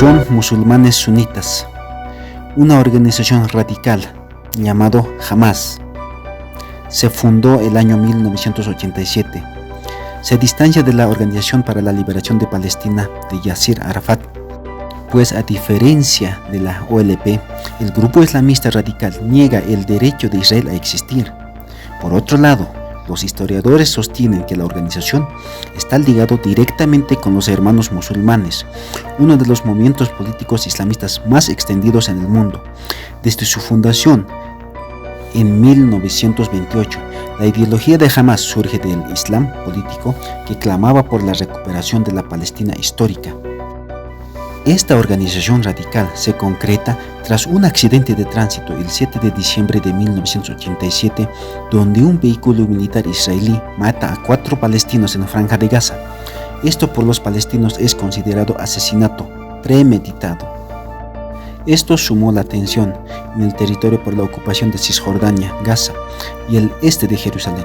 Son musulmanes sunitas, una organización radical llamado Hamas. Se fundó el año 1987. Se distancia de la Organización para la Liberación de Palestina de Yasser Arafat, pues a diferencia de la OLP, el grupo islamista radical niega el derecho de Israel a existir. Por otro lado, los historiadores sostienen que la organización está ligado directamente con los hermanos musulmanes, uno de los movimientos políticos islamistas más extendidos en el mundo. Desde su fundación en 1928, la ideología de Hamas surge del Islam político que clamaba por la recuperación de la Palestina histórica. Esta organización radical se concreta tras un accidente de tránsito el 7 de diciembre de 1987, donde un vehículo militar israelí mata a 4 palestinos en la Franja de Gaza. Esto por los palestinos es considerado asesinato premeditado. Esto sumó la tensión en el territorio por la ocupación de Cisjordania, Gaza y el este de Jerusalén,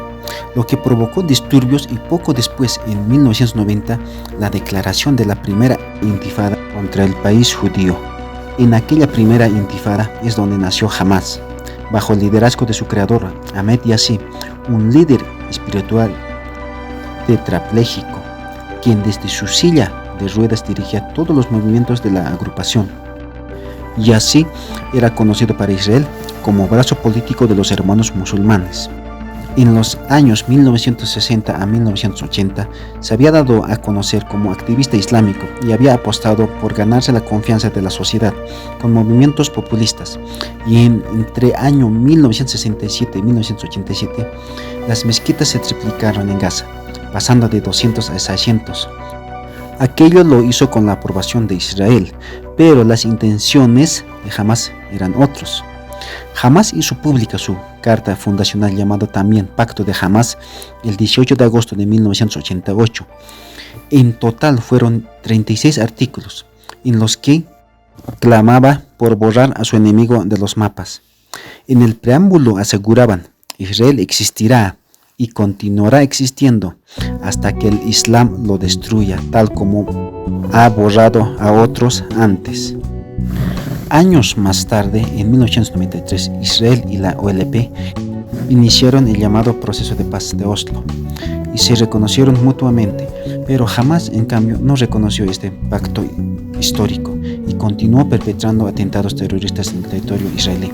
lo que provocó disturbios y poco después, en 1990, la declaración de la primera intifada contra el país judío. En aquella primera intifada es donde nació Hamas, bajo el liderazgo de su creador, Ahmed Yassi, un líder espiritual tetrapléjico, quien desde su silla de ruedas dirigía todos los movimientos de la agrupación. Yassi era conocido para Israel como brazo político de los hermanos musulmanes. En los años 1960 a 1980 se había dado a conocer como activista islámico y había apostado por ganarse la confianza de la sociedad con movimientos populistas. Y entre año 1967 y 1987 las mezquitas se triplicaron en Gaza, pasando de 200 a 600. Aquello lo hizo con la aprobación de Israel, pero las intenciones de Hamas eran otros. Hamas hizo pública su carta fundacional llamada también Pacto de Hamas el 18 de agosto de 1988. En total fueron 36 artículos en los que clamaba por borrar a su enemigo de los mapas. En el preámbulo aseguraban: Israel existirá y continuará existiendo hasta que el Islam lo destruya, tal como ha borrado a otros antes. Años más tarde, en 1993, Israel y la OLP iniciaron el llamado proceso de paz de Oslo y se reconocieron mutuamente, pero Hamas, en cambio, no reconoció este pacto histórico y continuó perpetrando atentados terroristas en el territorio israelí.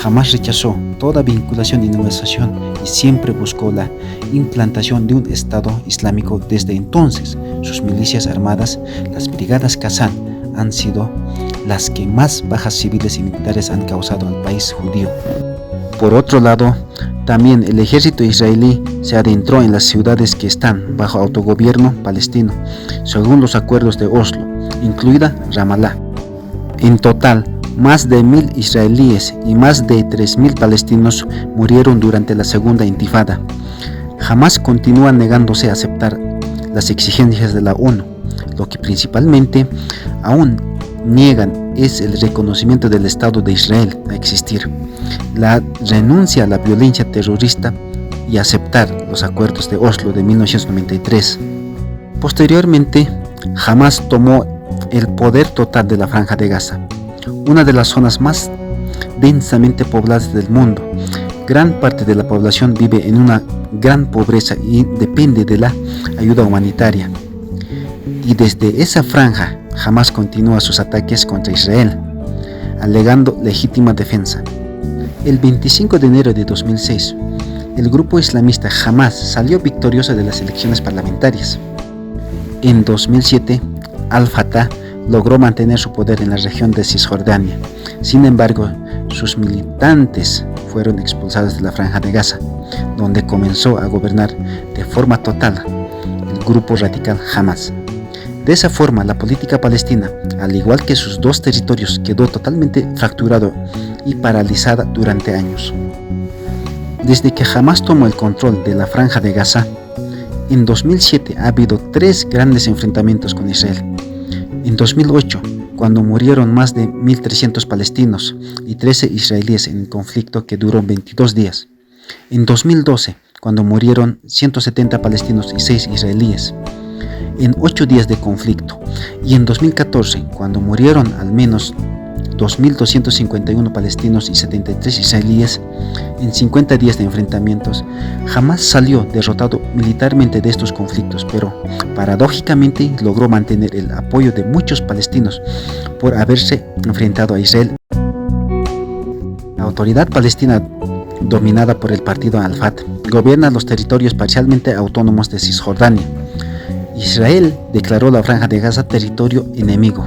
Hamas rechazó toda vinculación y negociación y siempre buscó la implantación de un Estado islámico. Desde entonces, sus milicias armadas, las brigadas Qassam, han sido las que más bajas civiles y militares han causado al país judío. Por otro lado, también el ejército israelí se adentró en las ciudades que están bajo autogobierno palestino, según los acuerdos de Oslo, incluida Ramallah. En total, más de 1.000 israelíes y más de 3.000 palestinos murieron durante la segunda intifada. Hamas continúa negándose a aceptar las exigencias de la ONU. Lo que principalmente aún niegan es el reconocimiento del Estado de Israel a existir, la renuncia a la violencia terrorista y aceptar los acuerdos de Oslo de 1993. Posteriormente, Hamas tomó el poder total de la Franja de Gaza, una de las zonas más densamente pobladas del mundo. Gran parte de la población vive en una gran pobreza y depende de la ayuda humanitaria. Y desde esa franja, Hamas continúa sus ataques contra Israel, alegando legítima defensa. El 25 de enero de 2006, el grupo islamista Hamas salió victorioso de las elecciones parlamentarias. En 2007, Al-Fatah logró mantener su poder en la región de Cisjordania. Sin embargo, sus militantes fueron expulsados de la Franja de Gaza, donde comenzó a gobernar de forma total el grupo radical Hamas. De esa forma, la política palestina, al igual que sus dos territorios, quedó totalmente fracturado y paralizada durante años. Desde que Hamas tomó el control de la Franja de Gaza, en 2007 ha habido 3 grandes enfrentamientos con Israel. En 2008, cuando murieron más de 1.300 palestinos y 13 israelíes en el conflicto que duró 22 días. En 2012, cuando murieron 170 palestinos y 6 israelíes. En 8 días de conflicto, y en 2014, cuando murieron al menos 2.251 palestinos y 73 israelíes en 50 días de enfrentamientos, Hamás salió derrotado militarmente de estos conflictos, pero paradójicamente logró mantener el apoyo de muchos palestinos por haberse enfrentado a Israel. La autoridad palestina, dominada por el partido Al-Fatah, gobierna los territorios parcialmente autónomos de Cisjordania. Israel declaró la Franja de Gaza territorio enemigo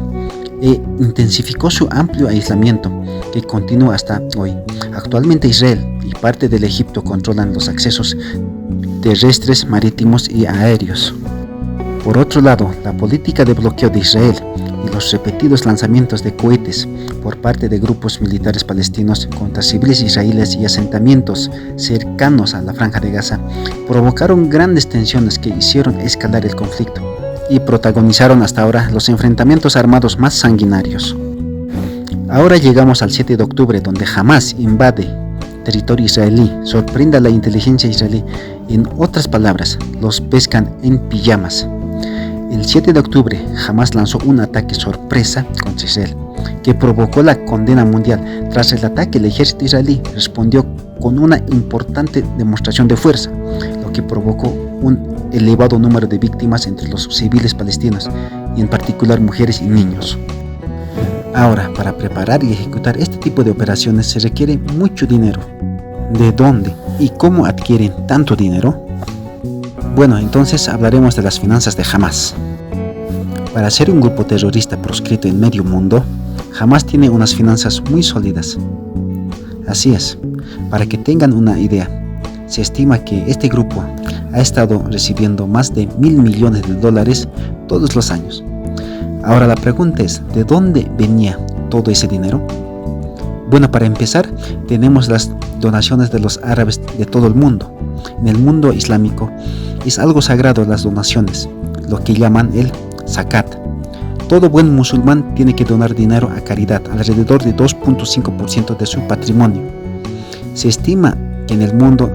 e intensificó su amplio aislamiento, que continúa hasta hoy. Actualmente Israel y parte del Egipto controlan los accesos terrestres, marítimos y aéreos. Por otro lado, la política de bloqueo de Israel y los repetidos lanzamientos de cohetes por parte de grupos militares palestinos contra civiles israelíes y asentamientos cercanos a la Franja de Gaza provocaron grandes tensiones que hicieron escalar el conflicto y protagonizaron hasta ahora los enfrentamientos armados más sanguinarios. Ahora llegamos al 7 de octubre, donde Hamás invade territorio israelí, sorprende a la inteligencia israelí, en otras palabras, los pescan en pijamas. El 7 de octubre, Hamás lanzó un ataque sorpresa contra Israel, que provocó la condena mundial. Tras el ataque, el ejército israelí respondió con una importante demostración de fuerza, lo que provocó un elevado número de víctimas entre los civiles palestinos, y en particular mujeres y niños. Ahora, para preparar y ejecutar este tipo de operaciones se requiere mucho dinero. ¿De dónde y cómo adquieren tanto dinero? Bueno, entonces hablaremos de las finanzas de Hamás. Para ser un grupo terrorista proscrito en medio mundo, Hamás tiene unas finanzas muy sólidas. Así es, para que tengan una idea, se estima que este grupo ha estado recibiendo más de $1.000 millones todos los años. Ahora la pregunta es, ¿de dónde venía todo ese dinero? Bueno, para empezar, tenemos las donaciones de los árabes de todo el mundo. En el mundo islámico es algo sagrado las donaciones, lo que llaman el zakat. Todo buen musulmán tiene que donar dinero a caridad, alrededor de 2.5% de su patrimonio. Se estima que en el mundo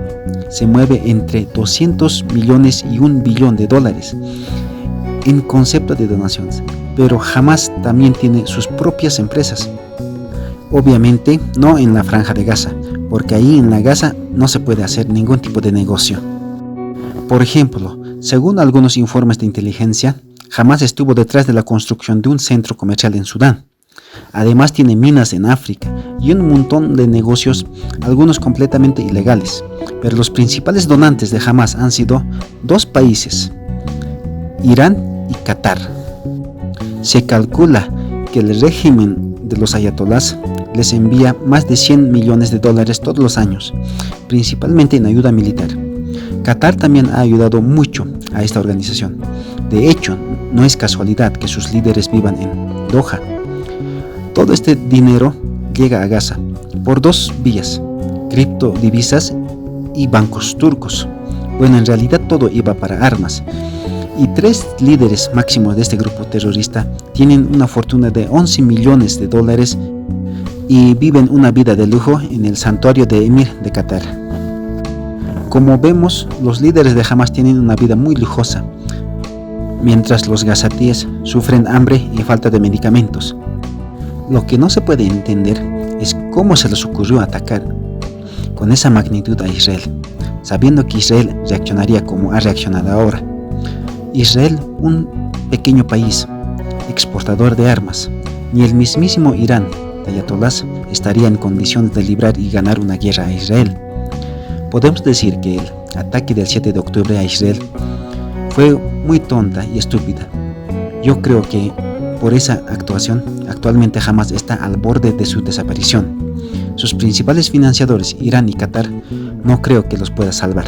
se mueve entre 200 millones y $1 billón en concepto de donaciones, pero Hamás también tiene sus propias empresas. Obviamente no en la Franja de Gaza, porque ahí en la Gaza no se puede hacer ningún tipo de negocio. Por ejemplo, según algunos informes de inteligencia, Hamás estuvo detrás de la construcción de un centro comercial en Sudán. Además tiene minas en África y un montón de negocios, algunos completamente ilegales. Pero los principales donantes de Hamás han sido dos países, Irán y Qatar. Se calcula que el régimen de los ayatolás les envía más de $100 millones todos los años, principalmente en ayuda militar. Qatar también ha ayudado mucho a esta organización. De hecho, no es casualidad que sus líderes vivan en Doha. Todo este dinero llega a Gaza por dos vías, criptodivisas y bancos turcos. Bueno, en realidad todo iba para armas. Y tres líderes máximos de este grupo terrorista tienen una fortuna de $11 millones y viven una vida de lujo en el santuario de Emir de Qatar. Como vemos, los líderes de Hamás tienen una vida muy lujosa, mientras los gazatíes sufren hambre y falta de medicamentos. Lo que no se puede entender es cómo se les ocurrió atacar con esa magnitud a Israel, sabiendo que Israel reaccionaría como ha reaccionado ahora. Israel, un pequeño país, exportador de armas, ni el mismísimo Irán de ayatolás estaría en condiciones de librar y ganar una guerra a Israel. Podemos decir que el ataque del 7 de octubre a Israel fue muy tonta y estúpida. Yo creo que por esa actuación, actualmente Hamás está al borde de su desaparición. Sus principales financiadores, Irán y Qatar, no creo que los pueda salvar.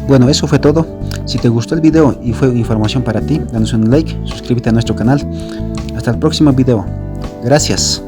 Bueno, eso fue todo. Si te gustó el video y fue información para ti, danos un like, suscríbete a nuestro canal. Hasta el próximo video. Gracias.